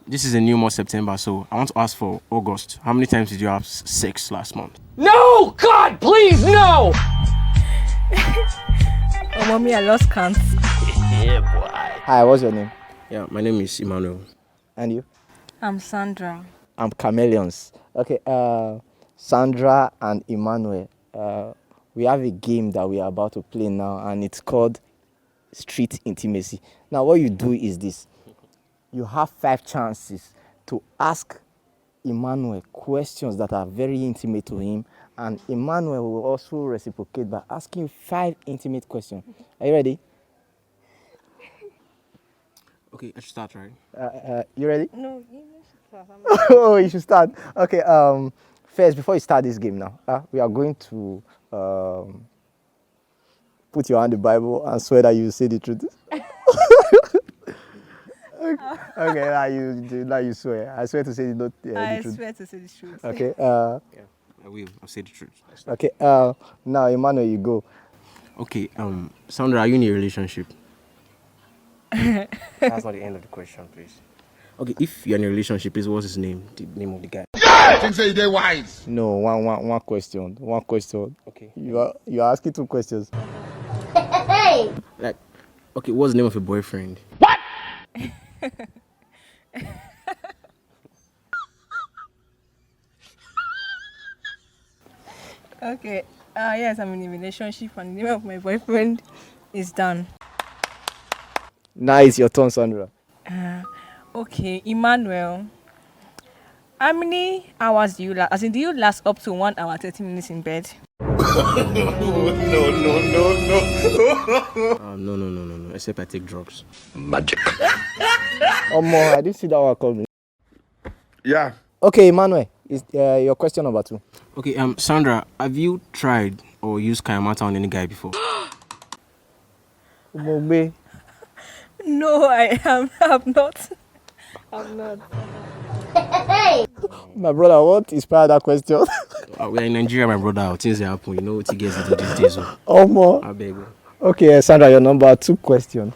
This is a new month, September, so I want to ask for August. How many times did you have sex last month? No! God, please, no! Oh, mommy, I lost count. Yeah, boy. Hi, what's your name? Yeah, my name is Emmanuel. And you? I'm Sandra. I'm Chameleons. Okay, Sandra and Emmanuel. We have a game that we are about to play now, and it's called Street Intimacy. Now, what you do is this. You have 5 chances to ask Emmanuel questions that are very intimate to him, and Emmanuel will also reciprocate by asking you 5 intimate questions. Are you ready? Okay, I should start, right? You ready? No, you should start. Oh, you should start. Okay. First, before you start this game now, we are going to put your hand in the Bible and swear that you say the truth. Okay. Now you swear. I swear to say the truth. I swear to say the truth. Okay. Yeah, I will. I'll say the truth. Okay. Now, Emmanuel, you go. Okay, Sandra, are you in a relationship? That's not the end of the question, please. Okay, if you're in a relationship, please, what's his name? The name of the guy. I think say they wise. No, one question. One question. Okay. You are asking 2 questions. Like, okay, what's the name of your boyfriend? Okay. Yes, I'm in a relationship, and the name of my boyfriend is Dan. Now it's your turn, Sandra. Okay, Emmanuel. How many hours do you last? As in, do you last up to 1 hour 30 minutes in bed? No. Except I take drugs. Magic. Oh, more. I didn't see that one coming. Yeah. Okay, Emmanuel. Is your question number 2? Okay, Sandra, have you tried or used Kayamata on any guy before? Mogbe. No, I'm not. I'm not. My brother, what inspired that question? We're in Nigeria, my brother. Things happen. You know what he gets into these days. Oh, more. I beg you. Okay, Sandra, your number 2 question.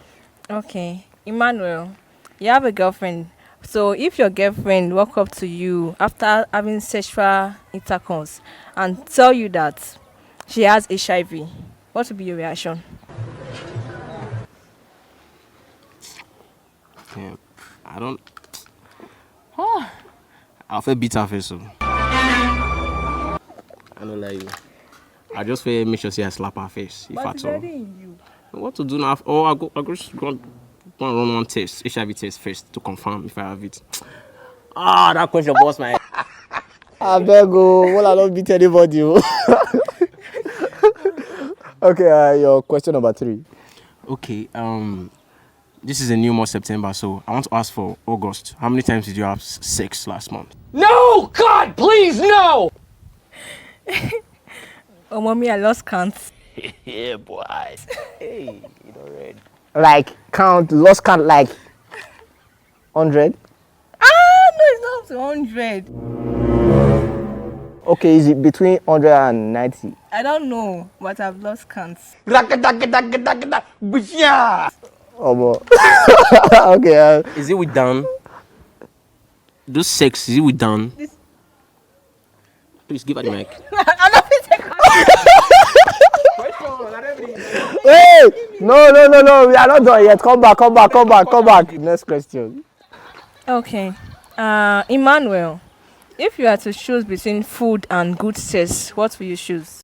Okay, Emmanuel, you have a girlfriend. So if your girlfriend walk up to you after having sexual intercourse and tell you that she has HIV, what would be your reaction? Yeah, I don't. I'll feel beat her face. So. I don't like you. I just feel make sure say I slap her face if But at it's all. already in you. What to do now? Oh, I go run one test, HIV test first to confirm if I have it. That question was my. I beg you, well, I don't beat anybody. Okay, your question number 3. Okay, this is a new month, September, so I want to ask for August. How many times did you have sex last month? No! God, please, no! Oh, mommy, I lost count. Yeah, boy. Hey, you know, red. Like, lost count like 100? No, it's not up to 100. Okay, is it between 100 and 90? I don't know, but I've lost count. Oh, boy. Okay. Is it with Dan? Those sex, is it with Dan? Please give her the mic. Hey! No. We are not done yet. Come back. Next question. Okay. Emmanuel, if you had to choose between food and good sex, what will you choose?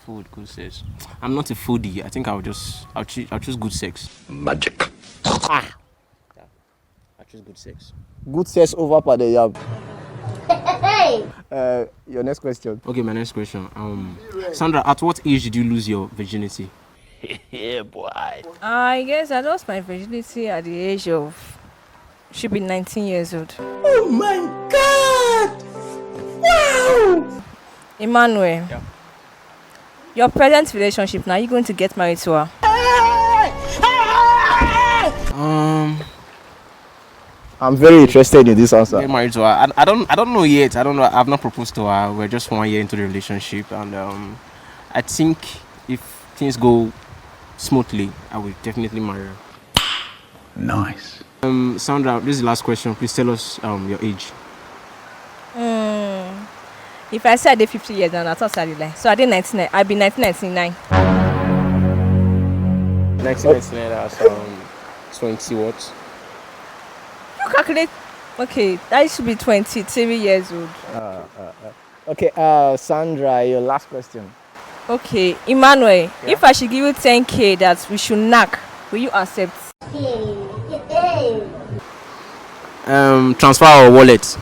Food, good sex. I'm not a foodie. I think I'll choose good sex. Magic. I'll choose good sex. Good sex over Padeyab. Your next question. Okay, my next question. Sandra, at what age did you lose your virginity? Yeah, boy. I guess I lost my virginity at the age of, should be 19 years old. Oh my God! Wow! Emmanuel, Yeah. your present relationship, now you're going to get married to her. I'm very interested in this answer. Get married to her. I don't know yet. I don't know. I've not proposed to her. We're just 1 year into the relationship, and I think if things go smoothly, I will definitely marry her. Nice. Sandra, this is the last question. Please tell us your age. If I say I did 50 years now, I thought I did lie. So I did 19. I be 1999. 1999, that's 20 what? You calculate. Okay, that should be 23 years old. Okay, Sandra, your last question. Okay, Emmanuel, if I should give you 10K that we should knock, will you accept? Transfer or wallet.